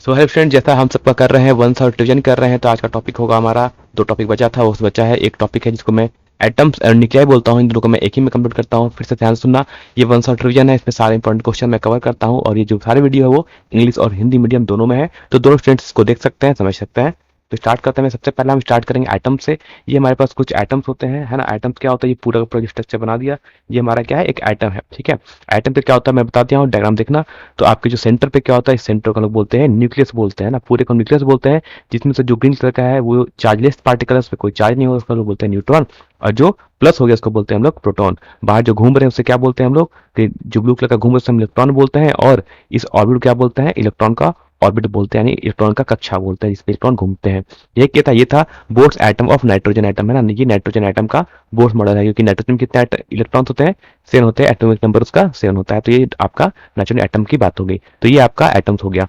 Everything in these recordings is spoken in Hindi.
सो हेलो फ्रेंड, जैसा हम सबका कर रहे हैं वंस और रिवीजन कर रहे हैं, तो आज का टॉपिक होगा हमारा। दो टॉपिक बचा था, उस बचा है एक टॉपिक है जिसको मैं एटम्स और न्यूक्लियाई बोलता हूँ। इन दोनों को मैं एक ही में कंप्लीट करता हूँ। फिर से ध्यान से सुनना, ये वंस और रिवीजन है, इसमें सारे इंपॉर्टेंट क्वेश्चन मैं कवर करता हूँ और ये जो सारे वीडियो है वो इंग्लिश और हिंदी मीडियम दोनों में है, तो दोनों स्टूडेंट्स इसको देख सकते हैं, समझ सकते हैं। तो स्टार्ट करते हैं। सबसे पहले हम स्टार्ट करेंगे एटम से। ये हमारे पास कुछ एटम्स होते हैं, है ना। एटम्स क्या होता है, ये पूरा का पूरा जो स्ट्रक्चर बना दिया, ये हमारा क्या है, एक एटम है, ठीक है। एटम पे क्या होता है मैं बता दिया हूँ, डायग्राम देखना। तो आपके जो सेंटर पे क्या होता है, इस सेंटर को लोग बोलते हैं न्यूक्लियस बोलते हैं ना, पूरे को न्यूक्लियस बोलते हैं। जिसमें से जो ग्रीन कलर का है वो चार्जलेस पार्टिकल है, उसमें कोई चार्ज नहीं होगा, उसको लोग बोलते हैं न्यूट्रॉन। और जो प्लस हो गया उसको बोलते हैं हम लोग प्रोटॉन। बाहर जो घूम रहे हैं उसे क्या बोलते हैं हम लोग, कि जो ब्लू कलर का घूम रहे हैं उसे हम इलेक्ट्रॉन बोलते हैं। और इस ऑर्बिट क्या बोलते हैं, इलेक्ट्रॉन का ऑर्बिट बोलते हैं, यानी इलेक्ट्रॉन का कक्षा बोलते हैं जिसपे इलेक्ट्रॉन घूमते हैं। ये था Bohr's atom of nitrogen atom, है ना। ये नाइट्रोजन एटम का बोर्स मॉडल है, क्योंकि नाइट्रोजन में कितने इलेक्ट्रॉन्स होते हैं, 7 होते हैं। एटॉमिक नंबर उसका 7 होता है। तो ये आपका नाइट्रोजन एटम की बात हो गई। तो ये आपका एटम्स हो गया।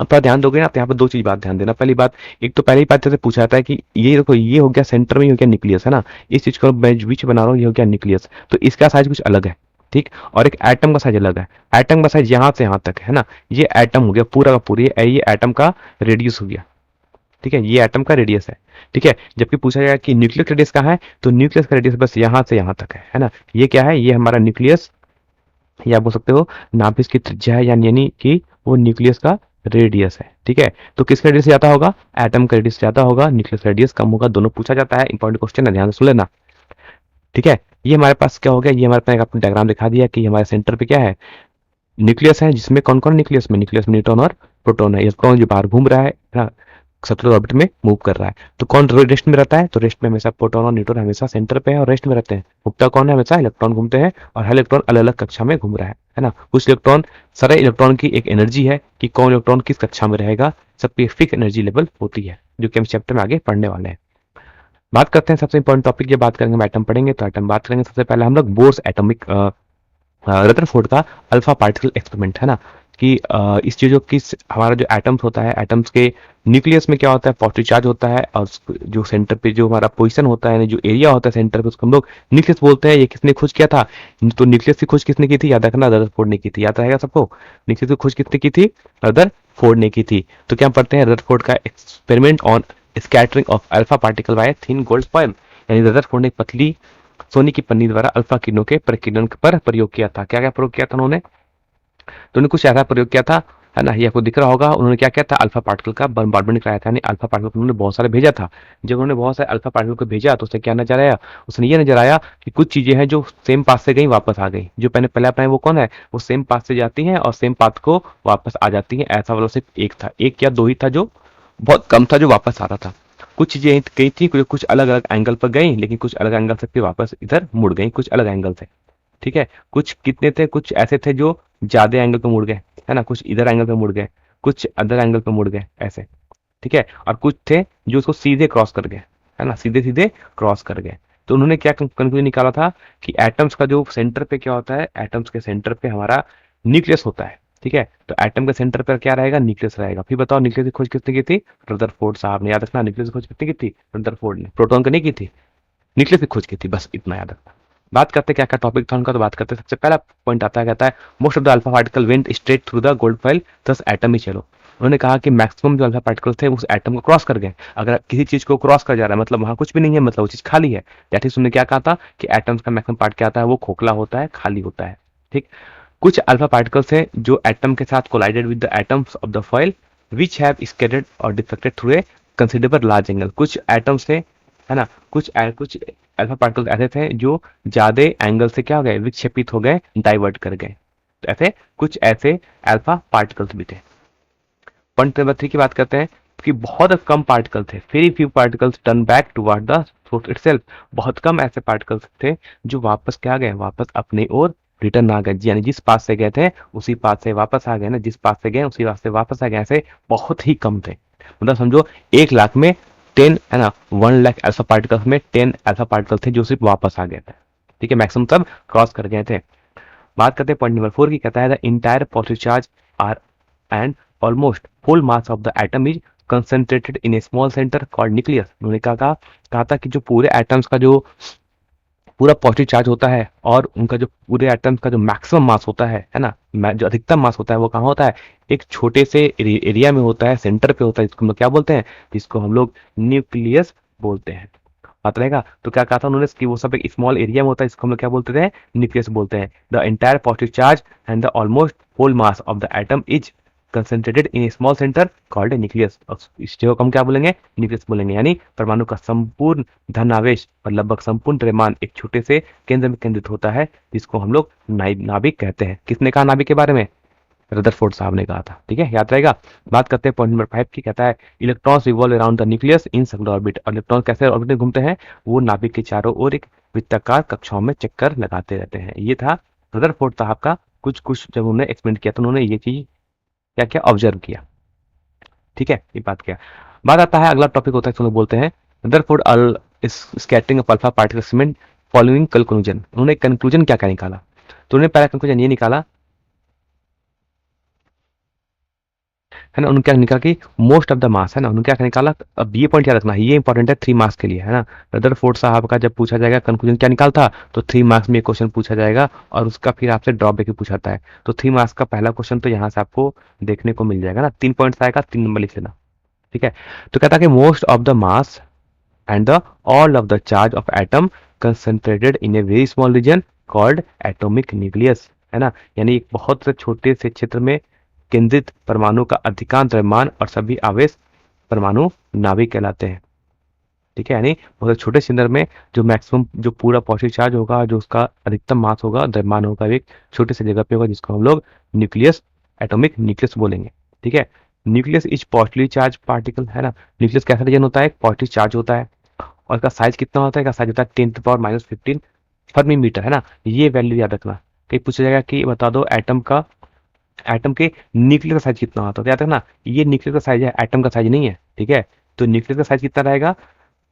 अब थोड़ा ध्यान दोगे ना, तो यहाँ पर दो चीज बात ध्यान देना। पहली बात, एक तो पहली बात जैसे पूछा जाता है कि ये देखो, ये हो गया सेंटर में, ये हो गया न्यूक्लियस, है ना। इस चीज को मैं बीच बना रहा हूँ, ये हो गया न्यूक्लियस। तो इसका साइज कुछ अलग है, ठीक। और एक एटम का साइज अलग है। एटम का साइज यहाँ से यहाँ तक है ना। ये एटम हो गया पूरा का पूरा, ये एटम का रेडियस हो गया, ठीक है। ये एटम का रेडियस है, ठीक है। जबकि पूछा जाएगा कि न्यूक्लियस रेडियस कहाँ है, तो न्यूक्लियस का रेडियस बस यहाँ से यहाँ तक है ना। ये क्या है, ये हमारा न्यूक्लियस, या बोल सकते हो नाभिक की त्रिज्या है, यानी कि वो न्यूक्लियस का रेडियस है, ठीक है। तो किसका रेडियस ज्यादा होगा, एटम का रेडियस ज्यादा होगा, न्यूक्लियस रेडियस कम होगा। दोनों पूछा जाता है, इंपॉर्टेंट क्वेश्चन है, ध्यान से सुन लेना, ठीक है। ये हमारे पास क्या हो गया, ये हमारे पास आपने डायग्राम दिखा दिया कि हमारे सेंटर पे क्या है, न्यूक्लियस है। जिसमें कौन कौन न्यूक्लियस में न्यूट्रॉन और प्रोटॉन है। इलेक्ट्रॉन जो बाहर घूम रहा है ना, सर्कुलर ऑर्बिट में मूव कर रहा है। तो कौन रेस्ट में रहता है, तो रेस्ट में हमेशा प्रोटॉन और न्यूट्रॉन हमेशा सेंटर पे है और रेस्ट में रहते हैं। घूमता कौन है, हमेशा इलेक्ट्रॉन घूमते हैं, और हर इलेक्ट्रॉन अलग अलग कक्षा में घूम रहा है ना। कुछ इलेक्ट्रॉन, सारे इलेक्ट्रॉन की एक एनर्जी है कि कौन इलेक्ट्रॉन किस कक्षा में रहेगा, सबकी फिक्स एनर्जी लेवल होती है, जो कि हम चैप्टर में आगे पढ़ने वाले हैं। बात करते हैं सबसे इंपॉर्टेंट टॉपिक, ये बात करेंगे, हम एटम पढ़ेंगे तो एटम बात करेंगे। सबसे पहले हम लोग बोर्स एटॉमिक रदरफोर्ड का अल्फा पार्टिकल एक्सपेरिमेंट, है ना। कि इस चीज़ों की हमारा जो एटम्स होता है, एटम्स के न्यूक्लियस में क्या होता है, पॉजिटिव चार्ज होता है। और जो सेंटर पे जो हमारा पोजीशन होता है, यानी जो एरिया होता है सेंटर पे, उसको हम लोग न्यूक्लियस बोलते हैं। ये किसने खोज किया था, तो न्यूक्लियस की खोज किसने की थी, याद रखना, रदरफोर्ड ने की थी। याद रहेगा सबको, न्यूक्लियस की खोज किसने की थी, रदरफोर्ड ने की थी। तो क्या पढ़ते हैं, रदरफोर्ड का experiment on scattering of alpha particle by thin gold foil, यानी रदरफोर्ड ने पतली सोने की पन्नी द्वारा अल्फा किरणों के प्रकीर्णन पर प्रयोग किया था। क्या क्या प्रयोग किया था उन्होंने, तो उन्होंने कुछ ऐसा प्रयोग किया था, है ना। ये आपको दिख रहा होगा, उन्होंने क्या किया था, अल्फा पार्टिकल का बॉम्बार्डमेंट कराया था, यानी अल्फा पार्टिकल उन्होंने बहुत सारे भेजा था। जब उन्होंने बहुत सारे अल्फा पार्टिकल को भेजा तो उससे क्या नजर आया, उसने ये नजर आया कि कुछ चीजें हैं जो सेम पाथ से गई वापस आ गई। जो पहले पहले अपना वो कौन है, वो सेम पाथ से जाती हैं और सेम पाथ को वापस आ जाती हैं। ऐसा वाला सिर्फ एक था, एक या दो ही था, जो बहुत कम था जो वापस आ रहा था। कुछ चीजें गई थी, कुछ अलग अलग एंगल पर गई, लेकिन कुछ अलग एंगल से फिर वापस इधर मुड़ गई, कुछ अलग एंगल से, ठीक है। कुछ कितने थे, कुछ ऐसे थे जो ज्यादा एंगल पे मुड़ गए, है ना। कुछ इधर एंगल पे मुड़ गए, कुछ अदर एंगल पे मुड़ गए, ऐसे, ठीक है। और कुछ थे जो उसको सीधे क्रॉस कर गए, है ना, सीधे सीधे क्रॉस कर गए। तो उन्होंने क्या कंक्लूजन निकाला था कि एटम्स का जो सेंटर पे क्या होता है, एटम्स के सेंटर पे हमारा न्यूक्लियस होता है, ठीक है। तो एटम के सेंटर पर क्या रहेगा, न्यूक्लियस रहेगा। फिर बताओ, न्यूक्लियस की खोज किसने की थी, रदरफोर्ड साहब ने। याद रखना, न्यूक्लियस की खोज किसने की थी, रदरफोर्ड ने। प्रोटॉन की नहीं की थी, न्यूक्लियस की खोज की थी, बस इतना याद रखना। बात करते क्या क्या टॉपिक था उनका, तो बात करते सबसे पहला पॉइंट आता है, कहता है most of the alpha particle went straight through the gold file, दस एटम ही चलो। उन्होंने कहा कि मैक्सिमम जो अल्फा पार्टिकल थे उस एटम को क्रॉस कर गए। अगर किसी चीज को क्रॉस कर जा रहा है मतलब वहां कुछ भी नहीं है, मतलब वो चीज खाली है। दैट इज, उन्होंने क्या कहा था कि एटम्स का मैक्सिमम पार्ट क्या आता है, वो खोखला होता है, खाली होता है, ठीक। कुछ अल्फा पार्टिकल्स हैं जो एटम के साथ collided with the atoms of the foil which have scattered और deflected through a considerable large angle. कुछ एटम्स थे, है ना, कुछ अल्फा पार्टिकल्स ऐसे थे जो ज्यादा एंगल से क्या हो गए, विक्षेपित हो गए, डाइवर्ट कर गए। तो ऐसे कुछ ऐसे अल्फा पार्टिकल्स भी थे। पॉइंट नंबर 3 की बात करते हैं कि बहुत कम पार्टिकल थे, very few particles turn back toward the source itself. बहुत कम ऐसे पार्टिकल्स थे जो वापस क्या गए, वापस अपनी ओर रिटर्न आ गए, यानी जिस पास से गए थे उसी पास से वापस आ गए ना, जिस पास से गए उसी पास से वापस आ गए। ऐसे बहुत ही कम थे, मतलब समझो 1 लाख में 10, है ना, 1 लाख अल्फा पार्टिकल्स में 10 अल्फा पार्टिकल थे जो सिर्फ वापस आ गए थे, ठीक है। मैक्सिमम सब क्रॉस कर गए थे। बात करते हैं पॉइंट नंबर 4 की, कहता है the entire positive charge are and almost full mass of the atom is concentrated in a small centre called nucleus. उन्होंने कहा था कि जो पूरे एटम्स का जो पूरा पॉजिटिव चार्ज होता है और उनका जो पूरे एटम्स का जो मैक्सिमम मास होता है ना, जो अधिकतम मास होता है वो कहाँ होता है, एक छोटे से एरिया में होता है, सेंटर पे होता है, जिसको हम लोग क्या बोलते हैं, जिसको हम लोग न्यूक्लियस बोलते हैं। बात रहेगा। तो क्या कहा था उन्होंने कि वो सब एक स्मॉल एरिया में होता है, जिसको हम लोग क्या बोलते थे, न्यूक्लियस बोलते हैं। The entire positive charge and the almost whole mass of the atom is concentrated in a small centre called a nucleus. इस जगह को हम क्या बोलेंगे, न्यूक्लियस बोलेंगे। यानी परमाणु का संपूर्ण धन आवेश और लगभग संपूर्ण द्रव्यमान एक छोटे से केंद्र में केंद्रित होता है, जिसको हम लोग नाभिक कहते हैं। किसने कहा नाभिक के बारे में, रदरफोर्ड साहब ने कहा था। ठीक है, याद रहेगा। बात करते हैं पॉइंट नंबर 5 की। कहता है electrons revolve around the nucleus in circular orbit. और इलेक्ट्रॉन कैसे ऑर्बिट में घूमते हैं, वो नाभिक के चारों ओर एक वृत्ताकार कक्षाओं में चक्कर लगाते रहते हैं। ये था रदरफोर्ड साहब का कुछ कुछ जब उन्होंने एक्सपेरिमेंट किया तो उन्होंने ये चीज क्या क्या ऑब्जर्व किया। ठीक है, ये बात किया। बात आता है अगला टॉपिक होता है, इसको बोलते हैं रदरफोर्ड अल scattering of alpha particles following conclusion. उन्होंने कंक्लूजन क्या क्या निकाला, तो उन्होंने पहला कंक्लूजन ये निकाला है ना, उन्होंने क्या निकाला कि मोस्ट ऑफ द मास है ना, उन्होंने क्या निकाला। अब ये पॉइंट याद रखना, ये इंपॉर्टेंट है 3 मार्क्स के लिए है ना। रदरफोर्ड साहब का जब पूछा जाएगा कंक्लूजन क्या निकालता, तो 3 मार्क्स में क्वेश्चन पूछा जाएगा और उसका फिर आपसे ड्रॉबैक भी पूछाता है। तो 3 मार्क्स का पहला क्वेश्चन तो यहाँ से आपको देखने को मिल जाएगा ना। 3 पॉइंट्स आएगा, 3 नंबर लिख लेना। ठीक है, तो कहता है कि most of the mass and the all of the charge of atom concentrated in a very small reason called atomic nucleus, है ना। यानी एक बहुत से छोटे से क्षेत्र में केंद्रित परमाणु का अधिकांश द्रव्यमान और सभी आवेश परमाणु नाभिक कहलाते हैं। ठीक है, यानी बहुत छोटे सिलेंडर में जो मैक्सिमम जो पूरा पॉजिटिव चार्ज होगा, जो उसका अधिकतम मास होगा, द्रव्यमान होगा, एक छोटे से जगह पे होगा, जिसको हम लोग न्यूक्लियस, एटॉमिक न्यूक्लियस बोलेंगे। ठीक है, nucleus is positively charge particle, है ना। न्यूक्लियस कैसा रीजन होता है, एक पॉजिटिव चार्ज होता है और इसका साइज कितना होता है, इसका साइज होता है 10⁻⁻15 फर्मी मीटर, है ना। ये वैल्यू याद रखना। कहीं पूछा जाएगा कि बता दो एटम के न्यूक्लियस का साइज कितना होता है, तो याद रखना ये न्यूक्लियस का साइज है, एटम का साइज नहीं है। ठीक है, तो न्यूक्लियस का साइज कितना रहेगा,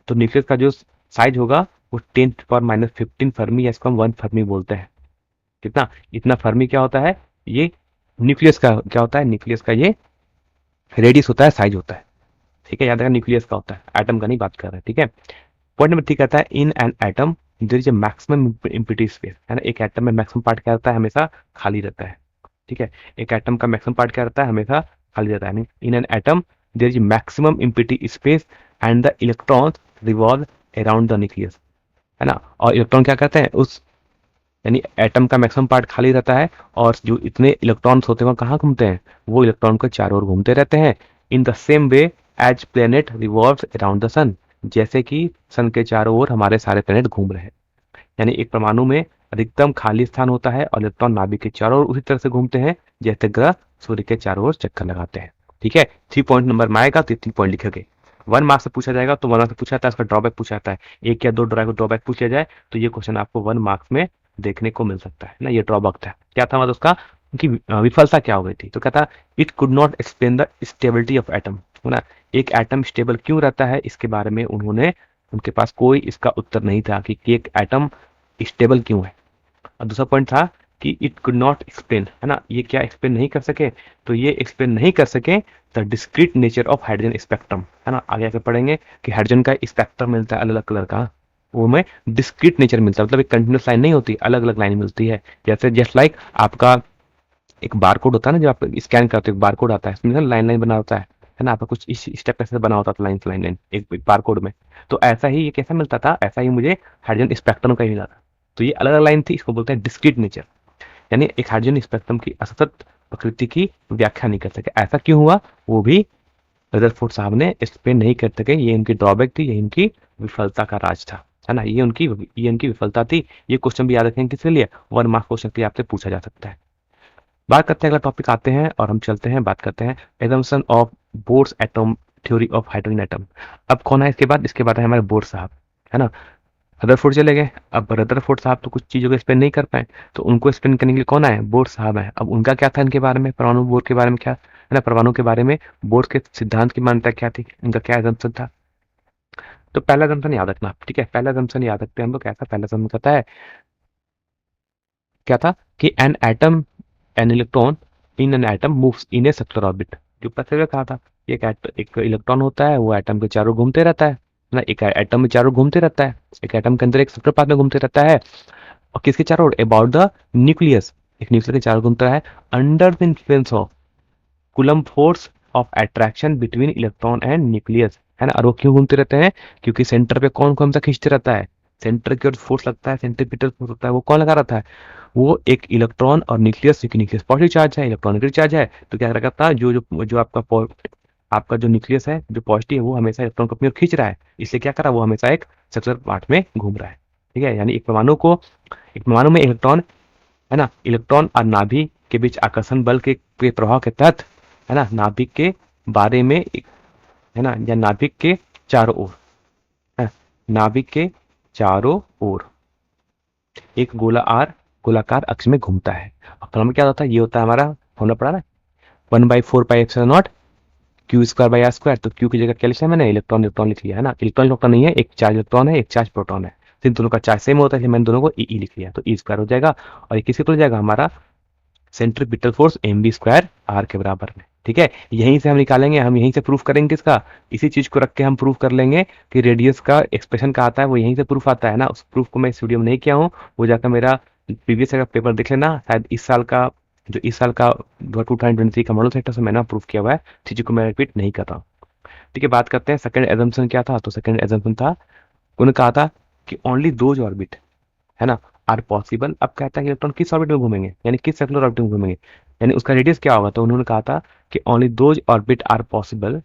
तो न्यूक्लियस का जो साइज होगा वो 10⁻15 फर्मी, या इसको हम 1 फर्मी बोलते हैं। कितना, इतना फर्मी क्या होता है, ये न्यूक्लियस का क्या होता है, न्यूक्लियस का ये रेडियस होता है, साइज होता है। ठीक है, याद रखना न्यूक्लियस का होता है, एटम का नहीं बात कर रहे हैं। ठीक है, पॉइंट नंबर 3 कहता है in an atom there is a maximum empty space, है ना। एक एटम में मैक्सिमम पार्ट क्या रहता है, हमेशा खाली रहता है। ठीक है, एक एटम का मैक्सिमम पार्ट क्या रहता है, हमेशा खाली रहता है। In an atom there is maximum empty space and the electrons revolve around the nucleus, है ना। और इलेक्ट्रॉन क्या करते हैं उस, यानी एटम का मैक्सिमम पार्ट खाली रहता है और जो इतने इलेक्ट्रॉन्स होते हैं वो कहाँ घूमते हैं, वो इलेक्ट्रॉन को चारों ओर घूमते रहते हैं। In the same way as planet revolves around the sun, जैसे कि सन के चारों ओर हमारे सारे प्लेनेट घूम रहे हैं। यानी एक परमाणु में अधिकतम खाली स्थान होता है और इलेक्ट्रॉन नाभिक के चारों ओर उसी तरह से घूमते हैं जैसे ग्रह सूर्य के चारों ओर चक्कर लगाते हैं। ठीक है, 3 पॉइंट नंबर में आएगा तो 3 पॉइंट लिखेंगे। 1 मार्क्स से पूछा जाएगा तो 1 मार्क्स से पूछा जाता है, उसका ड्रॉबैक पूछा जाता है। एक या दो ड्रॉबैक पूछा जाए तो ये क्वेश्चन आपको 1 मार्क्स में देखने को मिल सकता है ना। ये ड्रॉबैक था, क्या था मतलब उसका, उनकी विफलता क्या हो गई थी, तो कहता it could not explain the stability of atom, है ना। एक एटम स्टेबल क्यों रहता है, इसके बारे में उन्होंने, उनके पास कोई इसका उत्तर नहीं था कि एक एटम स्टेबल क्यों है। और दूसरा पॉइंट था कि इट कुड नॉट एक्सप्लेन, है ना, ये क्या एक्सप्लेन नहीं कर सके, तो ये एक्सप्लेन नहीं कर सके the discrete nature of hydrogen spectrum, है ना। आगे आके पढ़ेंगे कि हाइड्रोजन का स्पेक्ट्रम मिलता है अलग अलग कलर का, वो में डिस्क्रीट नेचर मिलता है, मतलब एक कंटिन्यूस लाइन नहीं होती, अलग अलग लाइन मिलती है। जैसे जस्ट लाइक आपका एक बार कोड होता है ना, जब आप स्कैन करते हो बार कोड आता है, इसमें लाइन लाइन बना होता है ना, आपका कुछ इस स्टेप कैसे बना होता था, लाइन लाइन लाइन एक बार कोड में। तो ऐसा ही ये कैसा मिलता था, ऐसा ही मुझे हाइड्रोजन स्पेक्ट्रम का ही मिला था। तो ये अलग अलग लाइन थी, इसको बोलते हैं डिस्क्रीट नेचर। यानी एक हाइड्रोजन स्पेक्ट्रम की असतत प्रकृति की व्याख्या नहीं कर सके, ऐसा क्यों हुआ, वो भी रदरफोर्ड साहब ने एक्सप्लेन नहीं कर सके। ये इनकी ड्रॉबैक थी, ये इनकी विफलता का राज था, है ना। ये उनकी विफलता थी। ये क्वेश्चन भी याद रखेंगे किसके लिए, 1 मार्क्स क्वेश्चन के लिए आपसे पूछा जा सकता है। बात करते हैं, अगला टॉपिक आते हैं और हम चलते हैं, बात करते हैं assumption of bourse atom theory of hydrogen atom. अब कौन है इसके बाद है हमारे बोर साहब, है ना। रदरफोर्ड चले गए, अब रदरफोर्ड साहब तो कुछ चीजों को एक्सप्लेन नहीं कर पाए, तो उनको एक्सप्लेन करने के लिए कौन आए, बोर साहब है। अब उनका क्या था, इनके बारे में परमाणु बोर के बारे में क्या है ना, परमाणु के बारे में बोर के सिद्धांत की मान्यता क्या थी, उनका क्या एजम्पशन था। तो पहला एजम्पशन याद रखना, ठीक है, पहला एजम्पशन याद रखते हैं हम लोग। कैसा पहला एजम्पशन कहता है, क्या था कि an electron in an atom moves in a circular orbit. जो पहले कहा था, एक इलेक्ट्रॉन होता है वो एटम के चारों घूमते रहता है, ना, एक एटम में चारों घूमते रहता है, एक एटम के अंदर एक सेक्टर पाथ में घूमते रहता है। और किसके चारों ओर? अबाउट द न्यूक्लियस, एक न्यूक्लियस के चारों घूमता है, under the influence of coulomb force of attraction between electron and nucleus, है ना। और वो क्यों घूमते रहते हैं? क्योंकि सेंटर पे कौन कौन सा खींचते रहता है? सेंटर की ओर फोर्स लगता है, सेंट्रीपिटल फोर्स होता है, वो कौन लगा रहता है? वो एक इलेक्ट्रॉन और न्यूक्लियस, क्योंकि न्यूक्लियस पॉजिटिव चार्ज है, इलेक्ट्रॉन नेगेटिव चार्ज है, तो क्या करता है, जो आपका जो न्यूक्लियस है जो पॉजिटिव है वो हमेशा इलेक्ट्रॉन को अपनी ओर खींच रहा है, इसलिए क्या कर रहा है, वो हमेशा एक सर्कुलर पार्ट में घूम रहा है। ठीक है, यानी एक परमाणु में इलेक्ट्रॉन, है ना, इलेक्ट्रॉन और नाभिक के बीच आकर्षण बल के प्रभाव के तहत, है ना, नाभिक के बारे में है ना, या नाभिक के चारों ओर, है, नाभिक के चारों ओर एक गोलाकार अक्ष में घूमता है। और फॉर्मूला क्या होता है? ये होता है हमारा, फॉर्मूला पढ़ा ना, 1/4πε0 Q square by R square. तो क्यू की जगह क्या लिखा है मैंने? इलेक्ट्रॉन इलेक्ट्रॉन लिख लिया, है ना। इलेक्ट्रॉन नहीं है, एक चार्ज इलेक्ट्रॉन है, एक चार्ज प्रोटॉन है, सिर्फ दोनों का चार्ज सेम होता है, मैंने दोनों को ई लिख लिया, तो ई स्क्वायर हो जाएगा। और ये किसके तो जाएगा? हमारा centripetal force M B square R के बराबर में। ठीक है, यहीं से हम निकालेंगे, हम यहीं से प्रूफ करेंगे किसका? इसी चीज को रख के हम प्रूफ कर लेंगे कि रेडियस का एक्सप्रेशन का आता है, वो यहीं से प्रूफ आता है ना। उस प्रूफ को मैं इस वीडियो में नहीं किया हूँ, वो जाकर मेरा प्रीवियस का पेपर देख लेना, शायद इस साल का 2023 का मॉडल सेक्टर से मैंने प्रूफ किया हुआ है, चीजों को मैं रिपीट नहीं कर रहा हूँ। ठीक है, बात करते हैं सेकंड एजम्पशन क्या था। तो सेकंड एजम्पशन था, उन्होंने कहा था कि ओनली दोज ऑर्बिट, है ना, आर पॉसिबल। अब कहता है कि इलेक्ट्रॉन किस ऑर्बिट में घूमेंगे, यानी किस सर्कुलर ऑर्बिट में घूमेंगे, यानी उसका रेडियस क्या होगा। तो उन्होंने कहा था कि only those orbit are possible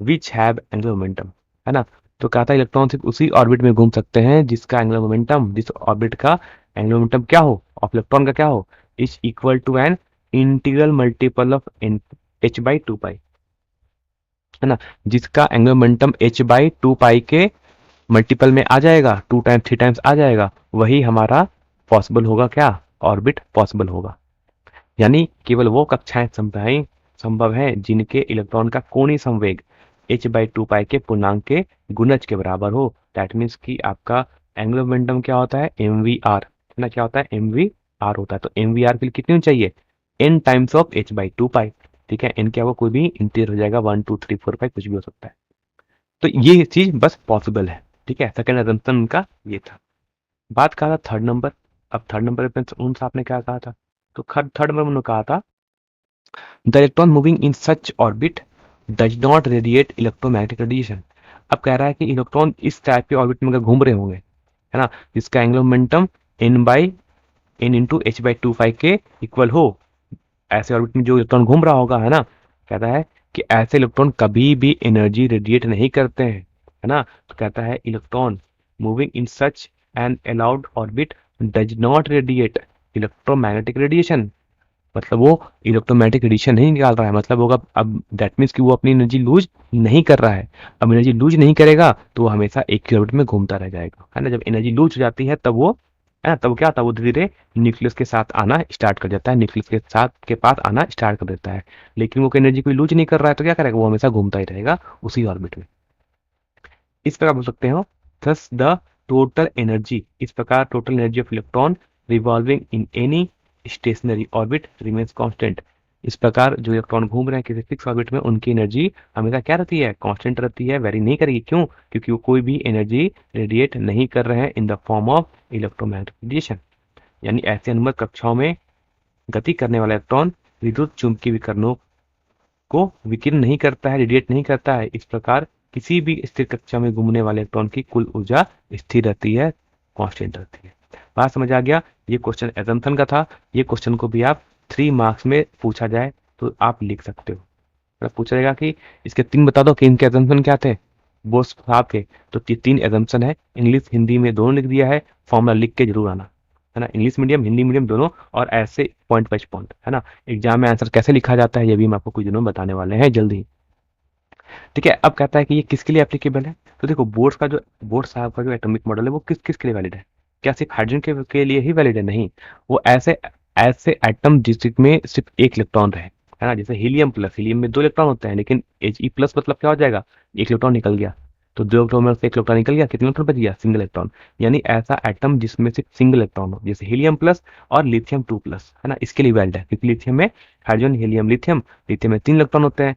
which have angular momentum, है ना। तो कहा था इलेक्ट्रॉन सिर्फ उसी ऑर्बिट में घूम सकते हैं जिसका एंगुलर मोमेंटम, जिस ऑर्बिट का एंगुलर मोमेंटम क्या हो, ऑफ इलेक्ट्रॉन का क्या हो, is equal to N integral multiple of h/2π, है ना, जिसका एंगुलर मोमेंटम h/2π के मल्टीपल में आ जाएगा, 2 टाइम्स 3 टाइम्स आ जाएगा, वही हमारा पॉसिबल होगा, क्या? ऑर्बिट पॉसिबल होगा। यानी केवल वो कक्षाएं संभव हैं जिनके इलेक्ट्रॉन का कोणीय संवेग h/2π के पूर्णांक के गुणज के बराबर हो। दैट मीन्स कि आपका एंगुलर मोमेंटम क्या होता है? mvr, है ना। क्या होता है? mvr होता है। तो mvr के लिए कितनी होनी चाहिए? n times of h/2π। ठीक है, n क्या, वो कोई भी इंटीजर हो जाएगा, 1 2 3 4 5 कुछ भी हो सकता है। तो ये चीज बस पॉसिबल है। ठीक है, सेकंड assumption उनका ये था। बात कहा था थर्ड नंबर। अब थर्ड नंबर पे उन साहब ने क्या कहा था? तो थर्ड नंबर में उन्होंने कहा था, the electron moving in such orbit does not radiate electromagnetic radiation. अब कह रहा है कि इलेक्ट्रॉन इस टाइप के ऑर्बिट में अगर घूम रहे होंगे, है ना, जिसका angular momentum n into h/2π के इक्वल हो, ऐसे ऑर्बिट में जो इलेक्ट्रॉन घूम रहा होगा, है ना, कहता है कि ऐसे इलेक्ट्रॉन कभी भी एनर्जी रेडिएट नहीं करते हैं, है ना। तो कहता है electron moving in such an allowed orbit does not radiate electromagnetic radiation. मतलब वो इलेक्ट्रोमैग्नेटिक रेडिएशन नहीं निकाल रहा है, मतलब होगा, अब दैट मीन्स कि वो अपनी एनर्जी लूज नहीं कर रहा है। अब एनर्जी लूज नहीं करेगा तो वो हमेशा एक ही ऑर्बिट में घूमता रह जाएगा, है ना। जब एनर्जी लूज हो जाती है तब वो, है ना, तब क्या होता है, वो धीरे धीरे न्यूक्लियस के साथ आना स्टार्ट कर देता है, न्यूक्लियस के पास आना स्टार्ट कर देता है। लेकिन वो एनर्जी कोई लूज नहीं कर रहा है तो क्या करेगा, वो हमेशा घूमता ही रहेगा उसी ऑर्बिट में। इस प्रकार बोल सकते हो, थस द टोटल एनर्जी, इस प्रकार total energy of electron revolving in any stationery orbit remains constant. इस प्रकार जो इलेक्ट्रॉन घूम रहे हैं किसी फिक्स ऑर्बिट में, उनकी एनर्जी हमेशा क्या रहती है? कांस्टेंट रहती है, वेरी नहीं करेगी। क्यों? क्योंकि वो कोई भी एनर्जी रेडिएट नहीं कर रहे हैं in the form of electromagnetic radiation. यानी ऐसे अनुमत कक्षाओं में गति करने वाला इलेक्ट्रॉन विद्युत चुंबकीय विकिरणों को विकिरण नहीं करता है, रेडिएट नहीं करता है। इस प्रकार किसी भी स्थिर कक्षा में घूमने वाले इलेक्ट्रॉन की कुल ऊर्जा स्थिर रहती है, कांस्टेंट रहती है। बात समझ आ गया? ये क्वेश्चन एजम्पशन का था। ये क्वेश्चन को भी आप 3 मार्क्स में पूछा जाए तो आप लिख सकते हो। अगर पूछा जाएगा कि इसके 3 बता दो कि इनके एजम्पशन क्या थे बोस साहब के, तो 3 एजम्पशन है, इंग्लिश हिंदी में दोनों लिख दिया है, फॉर्मूला लिख के जरूर आना, है ना। इंग्लिश मीडियम हिंदी मीडियम दोनों, और ऐसे पॉइंट बाई पॉइंट, है ना। एग्जाम में आंसर कैसे लिखा जाता है ये भी हम आपको कुछ दिनों में बताने वाले हैं जल्दी। ठीक है, अब कहता है कि ये किसके लिए एप्लीकेबल है। तो देखो, बोर्ड साहब का जो एटॉमिक मॉडल है वो किसके लिए वैलिड है? क्या सिर्फ हाइड्रोजन के लिए ही वैलिड है? नहीं, वो ऐसे ऐसे एटम जिसमें सिर्फ एक इलेक्ट्रॉन रहे, है ना। जैसे हीलियम प्लस, हीलियम में 2 इलेक्ट्रॉन होते हैं, लेकिन He प्लस मतलब क्या हो जाएगा? एक इलेक्ट्रॉन निकल गया, तो 2 इलेक्ट्रॉन में से एक इलेक्ट्रॉन निकल गया, कितने इलेक्ट्रॉन बच गया? Single electron. यानी ऐसा एटम जिसमें सिर्फ सिंगल इलेक्ट्रॉन हो, जैसे हीलियम प्लस और लिथियम 2 प्लस, है ना, इसके लिए वैलिड है। क्योंकि लिथियम में हाइड्रोजन हीलियम लिथियम, लिथियम में 3 इलेक्ट्रॉन होते हैं,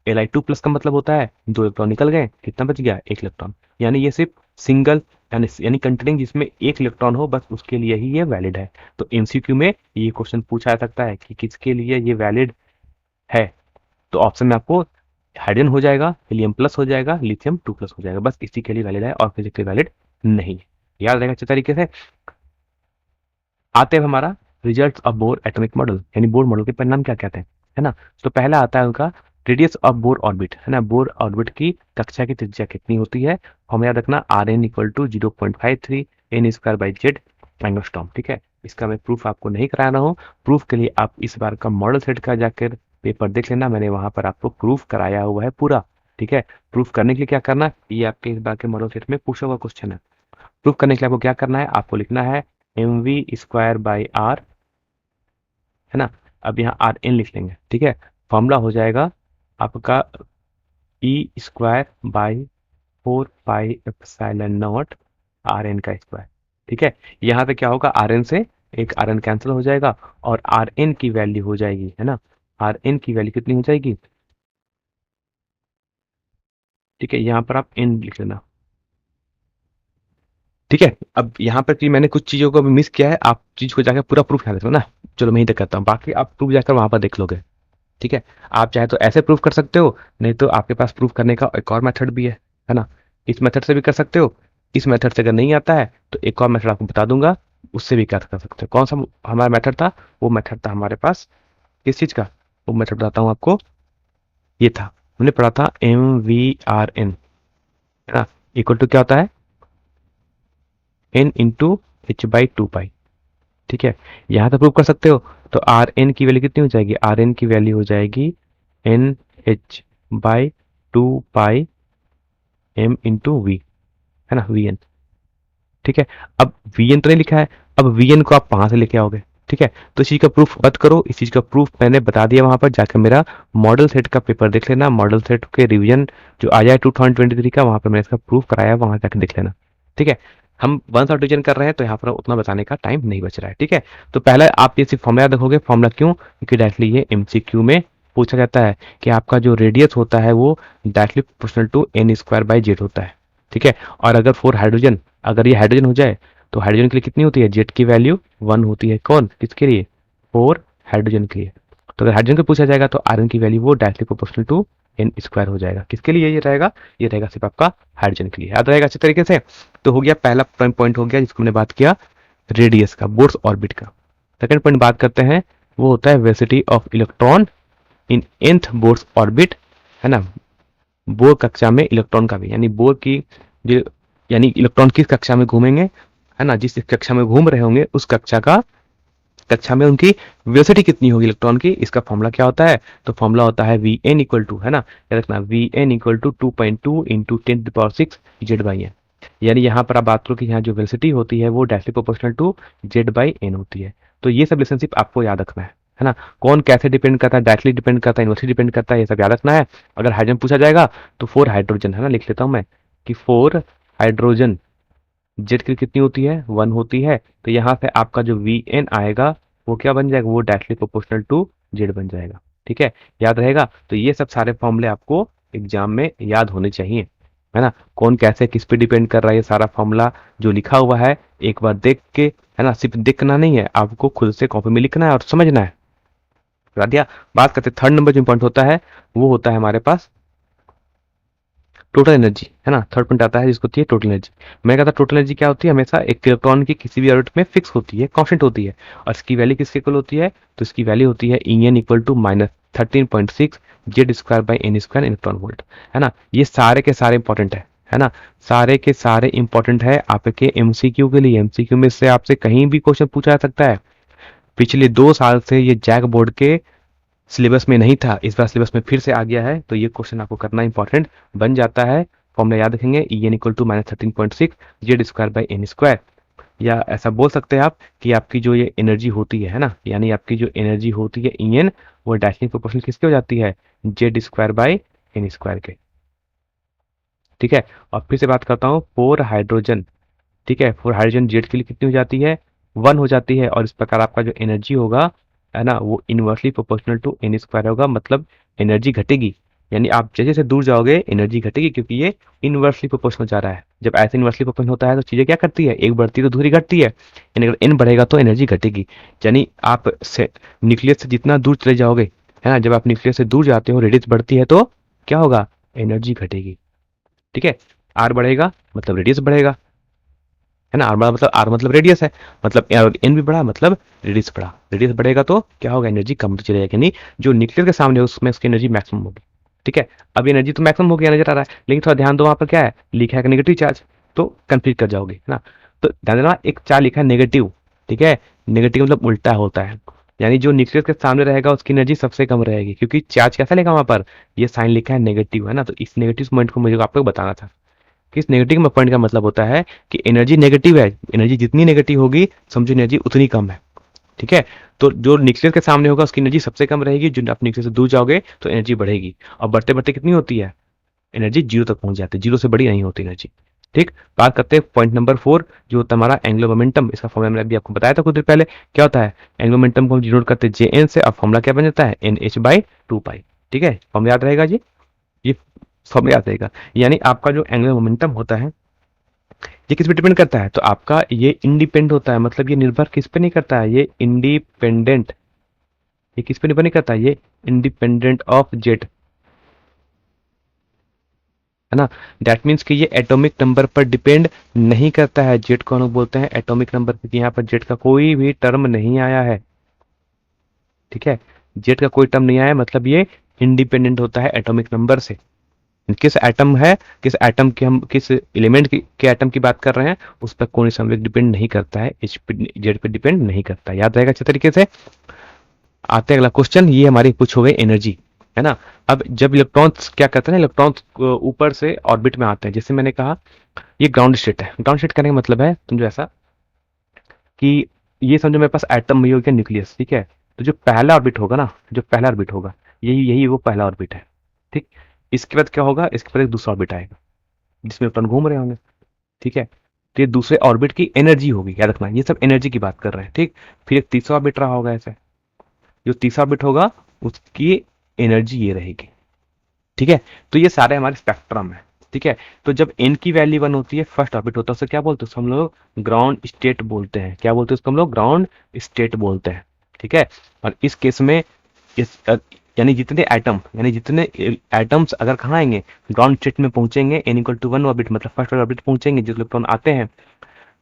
Li2+ का मतलब होता है 2 इलेक्ट्रॉन निकल गए, कितना बच गया, 1 इलेक्ट्रॉन। यानी ये सिर्फ सिंगल यानी कंटेनिंग जिसमें 1 इलेक्ट्रॉन हो, बस उसके लिए ही ये वैलिड है। तो एमसीक्यू में ये क्वेश्चन पूछा जा सकता है कि किसके लिए ये वैलिड है। तो ऑप्शन में आपको हाइड्रोजन हो जाएगा, हीलियम+ हो जाएगा, लिथियम 2+ हो जाएगा, बस इसी के लिए वैलिड है और किसी के लिए वैलिड नहीं है। याद रहेगा अच्छे तरीके से। आते हैं हमारा result of bore atomic model, यानी बोर मॉडल के परिणाम क्या कहते हैं, है ना। तो पहला आता है उनका रेडियस ऑफ बोर ऑर्बिट, है ना। बोर ऑर्बिट की कक्षा की त्रिज्या कितनी होती है, हमें याद रखना RN equal to 0.53 n² angstrom, ठीक है। इसका मैं प्रूफ आपको नहीं कराना हूँ, प्रूफ के लिए आप इस बार का मॉडल सेट का जाकर पेपर देख लेना, मैंने वहां पर आपको प्रूफ कराया हुआ है पूरा, ठीक है। प्रूफ करने के लिए क्या करना, ये आपके इस बार के मॉडल सेट में पूछा हुआ क्वेश्चन है। प्रूफ करने के लिए आपको क्या करना है, आपको लिखना है mv² r, है ना। अब यहाँ RN लिख लेंगे, ठीक है। फॉर्मूला हो जाएगा आपका E²/4πε0 RN का स्क्वायर, ठीक है। यहाँ पे क्या होगा, RN से एक RN कैंसिल हो जाएगा और RN की वैल्यू हो जाएगी, है ना। RN की वैल्यू कितनी हो जाएगी, ठीक है। यहाँ पर आप N लिख लेना, ठीक है। अब यहाँ पर कि मैंने कुछ चीजों को मिस किया है, आप चीज को जाकर पूरा प्रूफ याद रखो ना। चलो मैं ही तक करता हूँ, बाकी आप प्रूफ जाकर वहां पर देख लोगे, ठीक है। आप चाहे तो ऐसे प्रूफ कर सकते हो, नहीं तो आपके पास प्रूफ करने का एक और मेथड भी है ना। इस मेथड से भी कर सकते हो। इस मेथड से अगर नहीं आता है तो एक और मेथड आपको बता दूंगा, उससे भी कर सकते हो। कौन सा हमारा मेथड था, वो मेथड था हमारे पास किस चीज का, वो मेथड बताता हूँ आपको। ये था, हमने पढ़ा था MVRN, है ना, इक्वल टू क्या होता है, N × H/2π, ठीक है। यहाँ तो प्रूव कर सकते हो। तो RN की वैल्यू कितनी हो जाएगी, RN की वैल्यू हो जाएगी NH/2π M × V, है ना, VN, ठीक है। अब VN तो नहीं लिखा है, अब VN को आप कहाँ से लेके आओगे, ठीक है। तो इस चीज का प्रूफ मत करो, इस चीज का प्रूफ मैंने बता दिया, वहां पर जाकर मेरा मॉडल सेट का पेपर देख लेना, मॉडल सेट के रिवीजन जो आया है 2023 का, वहां पर मैंने इसका प्रूफ कराया, वहां जाकर देख लेना, ठीक है। हम वन शॉट रिवीजन कर रहे हैं तो यहाँ पर उतना बताने का टाइम नहीं बच रहा है, ठीक है। तो पहले आप ये सिर्फ फॉर्मूला देखोगे, फॉर्मूला क्यों, क्योंकि डायरेक्टली ये MCQ में पूछा जाता है कि आपका जो रेडियस होता है वो डायरेक्टली प्रोपोर्शनल टू N² होता है, ठीक है। और अगर फोर हाइड्रोजन, अगर ये हाइड्रोजन हो जाए तो हाइड्रोजन के लिए कितनी होती है, जेड की वैल्यू 1 होती है, कौन किसके लिए, फोर हाइड्रोजन के लिए। तो अगर हाइड्रोजन को पूछा जाएगा तो आयरन की वैल्यू वो डायरेक्टली प्रोपोर्शनल टू N² हो जाएगा, किसके लिए ये रहेगा सिर्फ आपका हाइड्रोजन के लिए, याद रहेगा अच्छे तरीके से। तो हो गया पहला पॉइंट, हो गया जिसको हमने बात किया रेडियस का, बोर्स ऑर्बिट का। सेकंड पॉइंट बात करते हैं, वो होता है velocity of electron in nth Bohr's orbit, है ना। बोर कक्षा में इलेक्ट्रॉन का भी, यानी बोर की जो, यानी इलेक्ट्रॉन किस कक्षा में घूमेंगे, है ना, जिस कक्षा में घूम रहे होंगे उस कक्षा में उनकी वेलोसिटी कितनी होगी इलेक्ट्रॉन की, इसका फॉर्मूला क्या होता है, तो फॉर्मूला होता है Vn इक्वल टू, है ना, याद रखना Vn equal to 2.2 into 10⁶ Z/n। यानी यहाँ पर आप बात करो कि यहाँ जो वेलोसिटी होती है वो डायरेक्टली प्रोपोर्शनल टू Z/n होती है। तो ये सब रिलेशनशिप आपको याद रखना है ना। कौन कैसे डिपेंड करता है, डायरेक्टली डिपेंड करता है, इनवर्सली डिपेंड करता है, ये सब याद रखना है। अगर हाइड्रोजन पूछा जाएगा तो 4 हाइड्रोजन, है ना, लिख लेता हूं मैं कि 4 हाइड्रोजन जेड की कितनी होती है, 1 होती है। तो यहाँ से आपका जो Vn आएगा वो क्या बन जाएगा, वो डायरेक्टली प्रोपोर्शनल टू जेड बन जाएगा, ठीक है। याद रहेगा। तो ये सब सारे फॉर्मूले आपको एग्जाम में याद होने चाहिए, है ना। कौन कैसे किस पे डिपेंड कर रहा है, ये सारा फॉर्मूला जो लिखा हुआ है एक बार देख के, है ना, सिर्फ देखना नहीं है, आपको खुद से कॉपी में लिखना है और समझना है, बता दिया। बात करते थर्ड नंबर जो इंपॉर्टेंट होता है, वो होता है हमारे पास टोटल एनर्जी, है ना। थर्ड पॉइंट आता है जिसको होती है टोटल एनर्जी। मैं कहता टोटल एनर्जी क्या होती है, हमेशा एक इलेक्ट्रॉन की किसी भी ऑर्बिट में फिक्स होती है, कांस्टेंट होती है। और इसकी वैल्यू किसके इक्वल होती है, तो इसकी वैल्यू होती है En equal to -13.6 Z² electron volt, है ना। ये सारे के सारे इंपॉर्टेंट है ना, सारे के सारे इंपॉर्टेंट है आपके MCQ के लिए। MCQ में से आपसे कहीं भी क्वेश्चन पूछा जा सकता है। पिछले 2 साल से ये जैक बोर्ड के सिलेबस में नहीं था, इस बार सिलेबस में फिर से आ गया है, तो ये क्वेश्चन आपको करना इंपॉर्टेंट बन जाता है। फॉर्मूला याद रखेंगे En इक्वल टू -13.6 Z²/n², या ऐसा बोल सकते हैं आप कि आपकी जो ये एनर्जी होती है ना, यानी आपकी जो एनर्जी होती है En, वो डायरेक्टली प्रोपोर्शनल किसके हो जाती है, Z²/n² के, ठीक है। और फिर से बात करता हूँ, 4 हाइड्रोजन, ठीक है, 4 हाइड्रोजन जेड के लिए कितनी हो जाती है, 1 हो जाती है। और इस प्रकार आपका जो एनर्जी होगा, है ना, वो इनवर्सली प्रोपोर्शनल टू N² होगा, मतलब एनर्जी घटेगी, यानी आप जैसे जैसे दूर जाओगे एनर्जी घटेगी, क्योंकि ये इनवर्सली प्रोपोर्शनल जा रहा है। जब ऐसे इनवर्सली प्रोपोर्शनल होता है तो चीजें क्या करती है, एक बढ़ती है तो दूसरी घटती है, यानी अगर एन बढ़ेगा तो एनर्जी घटेगी। यानी आप से न्यूक्लियस से जितना दूर चले जाओगे, है ना, जब आप न्यूक्लियस से दूर जाते हो रेडियस बढ़ती है तो क्या होगा, एनर्जी घटेगी। ठीक है, आर बढ़ेगा मतलब रेडियस बढ़ेगा, है ना, आर बढ़ा मतलब आर मतलब रेडियस है, मतलब एन भी बढ़ा मतलब रेडियस बढ़ा, रेडियस बढ़ेगा तो क्या होगा, एनर्जी कम होती चली जाएगी, यानी जो न्यूक्लियस के सामने है उसमें उसकी एनर्जी मैक्सिमम होगी। ठीक है, अब एनर्जी तो मैक्सिमम हो गया नजर आ रहा है, लेकिन थोड़ा ध्यान दो वहां पर क्या है लिखा है, नेगेटिव चार्ज, तो कंफ्यूज कर जाओगे, है ना। तो ध्यान देना एक चार्ज लिखा है नेगेटिव, ठीक है, नेगेटिव मतलब उल्टा होता है, यानी जो न्यूक्लियस के सामने रहेगा उसकी एनर्जी सबसे कम रहेगी, क्योंकि चार्ज कैसा लिखा वहां पर, ये साइन लिखा है नेगेटिव, है ना। तो इस नेगेटिव पॉइंट को मुझे आपको बताना था कि इस नेगेटिव में पॉइंट का मतलब होता है कि एनर्जी नेगेटिव है, एनर्जी जितनी नेगेटिव होगी समझो एनर्जी उतनी कम है। ठीक है, तो जो न्यूक्लियस के सामने होगा उसकी एनर्जी सबसे कम रहेगी, जो आप न्यूक्लियस से दूर जाओगे तो एनर्जी बढ़ेगी, और बढ़ते बढ़ते कितनी होती है, एनर्जी जीरो तक पहुंच जाती है, जीरो से बड़ी नहीं होती एनर्जी। ठीक, बात करते हैं पॉइंट नंबर 4, जो होता है हमारा एंगुलर मोमेंटम। इसका फॉर्मूला मैंने अभी आपको बताया था कुछ देर पहले, क्या होता है, एंगुलर मोमेंटम को हम डिनोट करते हैं जे एन से, और फॉर्मूला क्या बन जाता है, एन एच बाई 2 पाई। ठीक है, फॉर्मूला याद रहेगा जी, ये फॉर्मूला याद रहेगा। यानी आपका जो एंगुलर मोमेंटम होता है ये किस पे डिपेंड करता है, तो आपका ये इंडिपेंडेंट होता है, मतलब ये निर्भर किस पे नहीं करता है, ये इंडिपेंडेंट, ये किस पे निर्भर नहीं करता है, ये इंडिपेंडेंट ऑफ जेट, है ना। दैट मीन्स कि ये एटॉमिक नंबर पर डिपेंड नहीं करता है, जेट को हम लोग बोलते हैं एटॉमिक नंबर, क्योंकि यहाँ पर जेट का कोई भी टर्म नहीं आया है। ठीक है, जेट का कोई टर्म नहीं आया है, मतलब ये इंडिपेंडेंट होता है एटॉमिक नंबर से। किस एटम है, किस एटम की हम किस एलिमेंट के एटम की बात कर रहे हैं, उस पर कोई संवेग डिपेंड नहीं करता है, एच पे जेड पे डिपेंड नहीं करता है, याद रहेगा अच्छे तरीके से। आते हैं अगला क्वेश्चन, ये हमारी कुछ हो गई एनर्जी, है ना। अब जब इलेक्ट्रॉन्स क्या करते हैं ना, इलेक्ट्रॉन्स ऊपर से ऑर्बिट में आते हैं, जैसे मैंने कहा ये ग्राउंड स्टेट है, ग्राउंड स्टेट करने का मतलब है समझो ऐसा कि ये समझो मेरे पास एटम में हो गया न्यूक्लियस, ठीक है, तो जो पहला ऑर्बिट होगा ना, जो पहला ऑर्बिट होगा यही यही वो पहला ऑर्बिट है। ठीक, इसके बाद क्या होगा, इसके बाद एक दूसरा ऑर्बिट आएगा जिसमें इलेक्ट्रॉन घूम रहे होंगे। ठीक है, तो ये दूसरे ऑर्बिट की एनर्जी होगी, याद रखना ये सब एनर्जी की बात कर रहे हैं। ठीक, फिर एक तीसरा ऑर्बिट रहा होगा ऐसे, जो तीसरा ऑर्बिट होगा उसकी एनर्जी ये रहेगी। ठीक है, तो ये सारे हमारे स्पेक्ट्रम है। ठीक है, तो जब एन की वैल्यू 1 होती है, फर्स्ट ऑर्बिट होता है, उसे क्या बोलते हैं, उसको हम लोग ग्राउंड स्टेट बोलते हैं। क्या बोलते हैं उसको हम लोग, ग्राउंड स्टेट बोलते हैं। ठीक है, और इस केस में इस यानी जितने एटम, यानी जितने एटम्स अगर कहाँ आएंगे, ग्राउंड स्टेट में पहुंचेंगे, एन इक्वल टू 1 ऑर्बिट मतलब फर्स्ट ऑर्बिट पहुंचेंगे, जो इलेक्ट्रॉन आते हैं,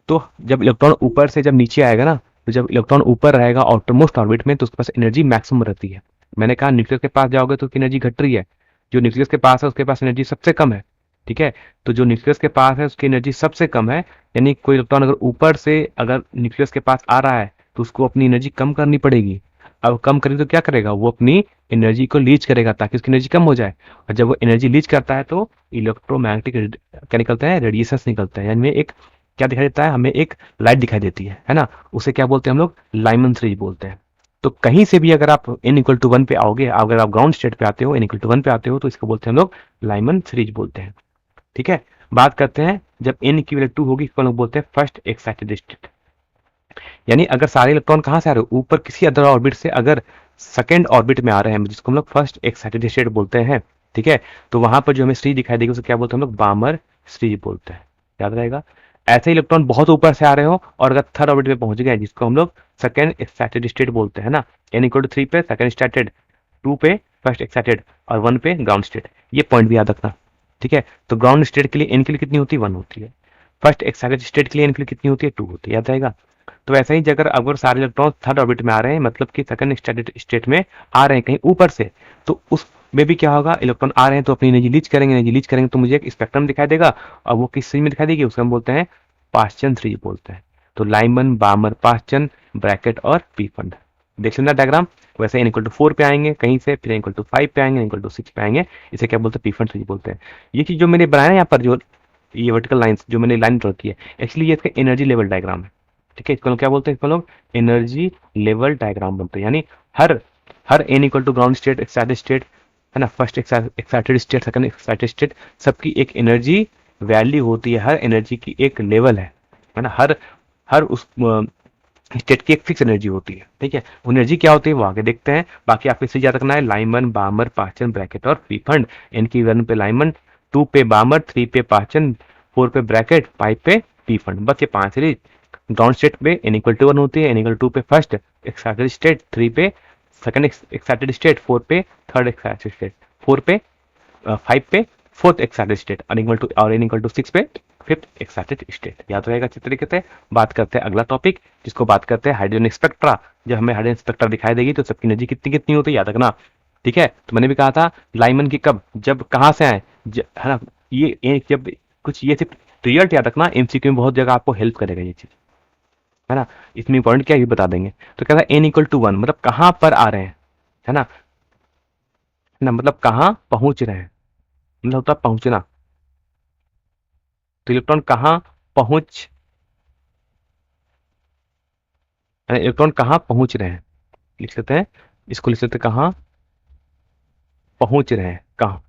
तो जब इलेक्ट्रॉन ऊपर से जब नीचे आएगा ना, तो जब इलेक्ट्रॉन ऊपर रहेगा आउटरमोस्ट ऑर्बिट में, तो उसके पास एनर्जी मैक्सिमम रहती है। मैंने कहा न्यूक्लियस के पास जाओगे तो उसकी एनर्जी घट रही है, जो न्यूक्लियस के पास है उसके पास एनर्जी सबसे कम है। ठीक है, तो जो न्यूक्लियस के पास है उसकी एनर्जी सबसे कम है, यानी कोई इलेक्ट्रॉन अगर ऊपर से अगर न्यूक्लियस के पास आ रहा है तो उसको अपनी एनर्जी कम करनी पड़ेगी। अब कम करेगी तो क्या करेगा, वो अपनी एनर्जी को लीच करेगा ताकि उसकी एनर्जी कम हो जाए, और जब वो एनर्जी लीच करता है तो इलेक्ट्रोमैग्नेटिक क्या निकलता है, रेडिएशन निकलता है, यानी एक क्या दिखाई देता है, हमें एक लाइट दिखाई देती है ना, उसे क्या बोलते हैं हम लोग, लाइमन सीरीज बोलते हैं। तो कहीं से भी अगर आप n इक्वल टू 1 पे आओगे, अगर आप ग्राउंड स्टेट पे आते हो, n इक्वल टू 1 पे आते हो, तो इसको बोलते हैं हम लोग लाइमन सीरीज बोलते हैं। ठीक है, बात करते हैं जब n की वैल्यू 2 होगी, इसको हम लोग बोलते हैं फर्स्ट एक्साइटेड स्टेट। यानी अगर सारे इलेक्ट्रॉन कहाँ से आ रहे हो, ऊपर किसी अदर ऑर्बिट से अगर सेकंड ऑर्बिट में आ रहे हैं, जिसको हम लोग फर्स्ट एक्साइटेड स्टेट बोलते हैं। ठीक है, तो वहां पर जो हमें सीरीज दिखाई देगी उसे क्या बोलते हैं हम लोग, बामर सीरीज बोलते हैं, याद रहेगा। ऐसे इलेक्ट्रॉन बहुत ऊपर से आ रहे हो और अगर थर्ड ऑर्बिट में पहुंच गए, जिसको हम लोग सेकंड एक्साइटेड स्टेट बोलते हैं ना, n इक्वल टू 3 पे सेकंड एक्साइटेड, 2 पे फर्स्ट एक्साइटेड, और 1 पे ग्राउंड स्टेट, ये पॉइंट भी याद रखना। ठीक है, तो ग्राउंड स्टेट के लिए n के लिए कितनी होती है, 1 होती है, फर्स्ट एक्साइटेड स्टेट के लिए n के लिए कितनी होती है, 2 होती है, याद रहेगा। तो वैसे ही अगर अगर सारे इलेक्ट्रॉन थर्ड ऑर्बिट में आ रहे हैं, मतलब कि सेकंड एक्साइटेड स्टेट में आ रहे हैं कहीं ऊपर से, तो उस में भी क्या होगा, इलेक्ट्रॉन आ रहे हैं तो अपनी एनर्जी लीच करेंगे, एनर्जी लीच करेंगे तो मुझे एक स्पेक्ट्रम दिखाई देगा, और वो किस सीरीज में दिखाई देगी, उसको हम बोलते हैं पाश्चन सीरीज बोलते हैं। तो लाइमन, बामर, पाश्चन, ब्रैकेट और पी फंड, देख लेना डायग्राम। वैसे n इक्वल टू 4 पे आएंगे कहीं से, फिर n इक्वल टू 5 पे आएंगे, n इक्वल टू 6 पे आएंगे, इसे क्या बोलते हैं, पी फंड सीरीज बोलते हैं। ये चीज जो मैंने बनाया यहाँ पर, जो ये वर्टिकल लाइंस जो मैंने लाइन ड्रॉ की है, एक्चुअली ये इसका एनर्जी लेवल डायग्राम है। ठीक है, इसको लोग क्या बोलते हैं, इसको लोग एनर्जी लेवल डायग्राम बनते हैं, यानी हर हर n equal to ground state, excited state, है ना, first excited state, second excited state, सबकी एक एनर्जी वैल्यू होती है, हर एनर्जी की एक लेवल है ना। हर हर उस स्टेट की एक फिक्स एनर्जी होती है, ठीक है। वो एनर्जी क्या होती है वो आगे देखते हैं। बाकी आपको इससे याद रखना है लाइमन, बामर, पाचन, ब्रैकेट और पीफंड। इनकी 1 पे लाइमन, 2 पे बामर, 3 पे पाचन, 4 पे ब्रैकेट, 5 पे पीफंड। बस ये 5 सीरीज ग्राउंड स्टेट पे n इक्वल टू 1 होती है, n इक्वल टू पे फर्स्ट एक्साइटेड स्टेट, 3 पे सेकंड एक्साइटेड स्टेट, 4 पे थर्ड एक्साइटेड स्टेट, 4 पे 5 पे fourth excited state, N equal to और n इक्वल टू 6 पे फिफ्थ एक्साइटेड स्टेट। याद रहेगा अच्छी तरीके से। बात करते हैं अगला टॉपिक, जिसको बात करते हैं हाइड्रोजन स्पेक्ट्रा। जब हमें हाइड्रोजन स्पेक्ट्रा दिखाई देगी तो सबकी एनर्जी कितनी कितनी होती है याद रखना, ठीक है। तो मैंने भी कहा था लाइमन की कब, जब कहाँ से आए, है ना। ये जब कुछ ये सिर्फ रिजल्ट याद रखना, एमसीक्यू में बहुत जगह आपको हेल्प करेगा ये चीज, है ना। इसमें इंपॉर्टेंट क्या है ये बता देंगे। तो कहता है n इक्वल टू 1 मतलब कहाँ पर आ रहे हैं, है ना, मतलब कहाँ पहुंच रहे हैं, मतलब होता है पहुंचना। तो इलेक्ट्रॉन कहाँ पहुंच, इलेक्ट्रॉन कहाँ पहुंच रहे हैं, लिख लेते हैं, इसको लिख लेते हैं कहाँ पहुंच रहे हैं, कहाँ,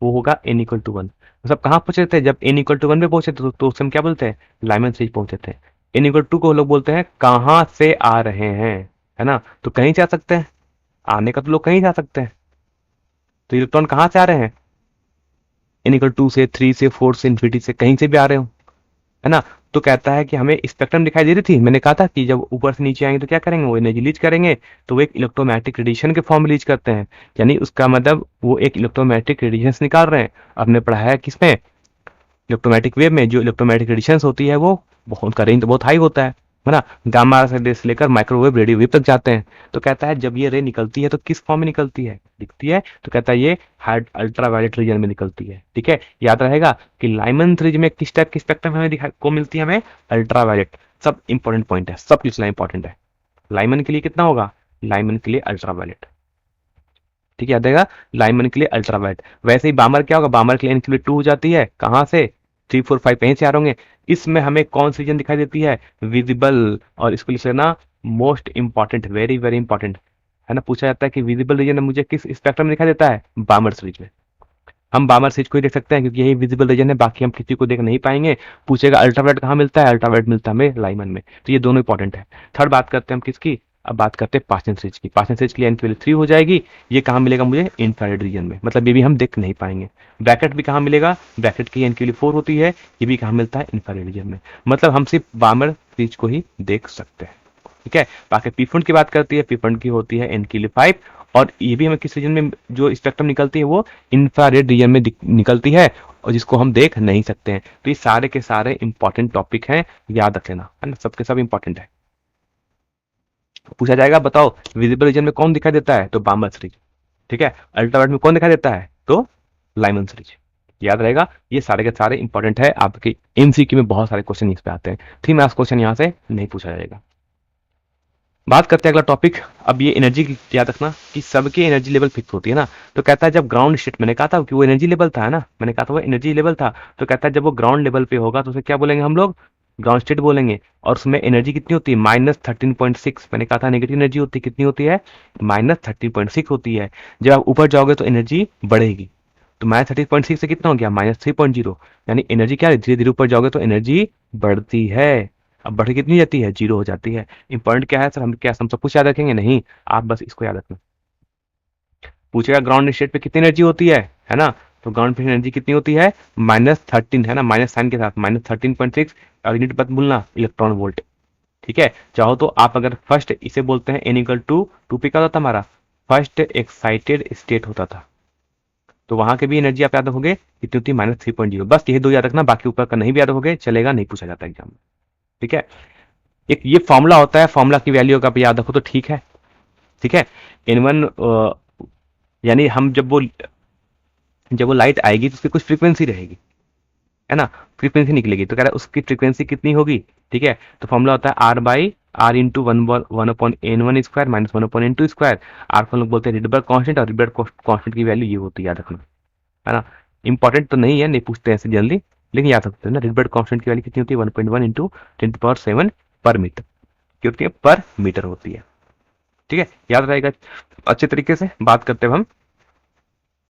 वो होगा n इक्वल टू 1। मतलब कहाँ पहुंचे थे, जब n इक्वल टू 1 पे पहुंचे थे तो उसे हम क्या बोलते हैं, लाइमन स्टेज पहुंचे थे। n इक्वल टू को लोग बोलते हैं कहाँ से आ रहे हैं, है ना। तो कहीं से आ सकते हैं, आने का तो लोग कहीं से आ सकते हैं। तो इलेक्ट्रॉन कहाँ से आ रहे हैं, n इक्वल टू से, 3 से, 4 से, इन्फिनिटी से, कहीं से भी आ रहे हो, है ना। तो कहता है कि हमें स्पेक्ट्रम दिखाई दे रही थी, मैंने कहा था कि जब ऊपर से नीचे आएंगे तो क्या करेंगे, वो एनर्जी लीज करेंगे। तो वो एक इलेक्ट्रोमैग्नेटिक रेडिएशन के फॉर्म में लीज करते हैं, यानी उसका मतलब वो एक इलेक्ट्रोमैग्नेटिक रेडिएशन निकाल रहे हैं। आपने पढ़ा है किसमें, इलेक्ट्रोमैग्नेटिक वेव में। जो इलेक्ट्रोमैग्नेटिक रेडिएशन होती है वो बहुत, उनका रेंज तो बहुत हाई होता है ना। गामा से लेकर माइक्रोवेव, रेडियो वेव तक जाते हैं। तो कहता है जब ये रे निकलती है तो किस फॉर्म में निकलती है, दिखती है। तो कहता है ये अल्ट्रावायलेट रीजन में निकलती है, ठीक है। याद रहेगा कि लाइमन थ्रिज में किस टाइप की स्पेक्ट्रम हमें दिखा को मिलती है, हमें अल्ट्रावायलेट। सब इंपॉर्टेंट पॉइंट है, सब पिछला इंपॉर्टेंट है। लाइमन के लिए कितना होगा, लाइमन के लिए अल्ट्रावायलेट, ठीक है। याद रहेगा लाइमन के लिए अल्ट्रावायलेट। वैसे ही बामर क्या होगा, बामर के लिए इनके लिए 2 हो जाती है, कहाँ से, 3 4 5 कहीं से आ रहे होंगे। इसमें हमें कौन सी रीजन दिखाई देती है, विजिबल। और इसको लिख लेना most important, very very important, है ना। पूछा जाता है कि विजिबल रीजन मुझे किस स्पेक्ट्रम में दिखाई देता है, बामर सीरीज में। हम बामर सीरीज को ही देख सकते हैं क्योंकि यही विजिबल रीजन है, बाकी हम किसी को देख नहीं पाएंगे। पूछेगा अल्ट्रावायलेट कहाँ मिलता है, अल्ट्रावायलेट मिलता है हमें लाइमन में। तो ये दोनों इंपॉर्टेंट है। थर्ड बात करते हैं हम किसकी, अब बात करते हैं पाचन सीरीज की। पाचन सीरीज के लिए n की वैल्यू 3 हो जाएगी। ये कहाँ मिलेगा मुझे, इंफ्रारेड रीजन में, मतलब ये भी हम देख नहीं पाएंगे। ब्रैकेट भी कहाँ मिलेगा, ब्रैकेट की n की वैल्यू 4 होती है, ये भी कहाँ मिलता है, इंफ्रारेड रीजन में। मतलब हम सिर्फ बामर सीरीज को ही देख सकते हैं, ठीक है। बाकी पीफंड की बात करती है, पीफंड की होती है n की वैल्यू 5। और ये भी हमें किस रीजन में जो स्पेक्ट्रम निकलती है वो इंफ्रारेड रीजन में निकलती है, और जिसको हम देख नहीं सकते हैं। तो ये सारे के सारे इंपॉर्टेंट टॉपिक हैं, याद रख लेना, है ना, सबके सब इंपॉर्टेंट है। पूछा जाएगा बताओ विजिबल रीजन में कौन दिखाई देता है, तो बामर सीरीज, ठीक है। अल्ट्रावायलेट में कौन दिखाई देता है, तो लाइमन सीरीज। याद रहेगा, ये सारे के सारे इंपॉर्टेंट है, आपके एमसीक्यू में बहुत सारे क्वेश्चन इस पे आते हैं। 3 मार्क्स क्वेश्चन यहाँ से नहीं पूछा जाएगा। बात करते हैं अगला टॉपिक। अब ये एनर्जी की याद रखना कि सबकी एनर्जी लेवल फिक्स होती है ना। तो कहता है जब ग्राउंड स्टेट, मैंने कहा था कि वो एनर्जी लेवल था, है ना, मैंने कहा था वो एनर्जी लेवल था। तो कहता है जब वो ग्राउंड लेवल पे होगा तो उसे क्या बोलेंगे हम लोग, ग्राउंड स्टेट बोलेंगे। और उसमें एनर्जी कितनी होती है, -13.6। मैंने कहा था नेगेटिव एनर्जी होती है, कितनी होती है, -13.6 होती है। जब आप ऊपर जाओगे तो एनर्जी बढ़ेगी। तो -13.6 से कितना हो गया, -3.0। यानी एनर्जी क्या है, धीरे धीरे ऊपर जाओगे तो एनर्जी बढ़ती है। अब बढ़ के कितनी जाती है, 0 हो जाती है। इंपॉर्टेंट क्या है सर, हम सब कुछ याद रखेंगे नहीं, आप बस इसको याद रखना। पूछेगा ग्राउंड स्टेट पे कितनी एनर्जी होती है ना। तो ग्राउंड पे एनर्जी कितनी होती है, -13, है ना, माइनस साइन के साथ, -13.6। और यूनिट मत भूलना, इलेक्ट्रॉन वोल्ट, ठीक है। चाहो तो आप अगर फर्स्ट इसे बोलते हैं n इक्वल टू 2 पे क्या होता था हमारा, फर्स्ट एक्साइटेड स्टेट होता था। तो वहां के भी एनर्जी आप याद रखोगे कितनी होती है, -3.0। बस यही 2 याद रखना, बाकी ऊपर का नहीं भी याद रखोगे चलेगा, नहीं पूछा जाता एग्जाम में, ठीक है। एक ये फॉर्मूला होता है, फॉर्मूला की वैल्यू अगर आप याद रखो तो ठीक है, ठीक है। N1 यानी हम जब वो लाइट आएगी तो उसकी कुछ फ्रीक्वेंसी रहेगी, है ना, फ्रीक्वेंसी निकलेगी। तो कह रहा है उसकी फ्रीक्वेंसी कितनी होगी, ठीक है। तो फॉर्मूला होता है R by R into one upon N1 square minus 1/N2 square. R को लोग बोलते हैं रिडबर्ग कांस्टेंट, और रिडबर्ग कांस्टेंट की वैल्यू ये होती है, याद रखना, है ना। इंपॉर्टेंट तो नहीं है, नहीं पूछते हैं ऐसे जल्दी, लेकिन याद रखते हैं ना। रिडबर्ग कांस्टेंट की वैल्यू कितनी होती है, 1.1 इंटू 10⁻7 पर मीटर, क्योंकि पर मीटर होती है, ठीक है। याद रहेगा अच्छे तरीके से। बात करते हैं हम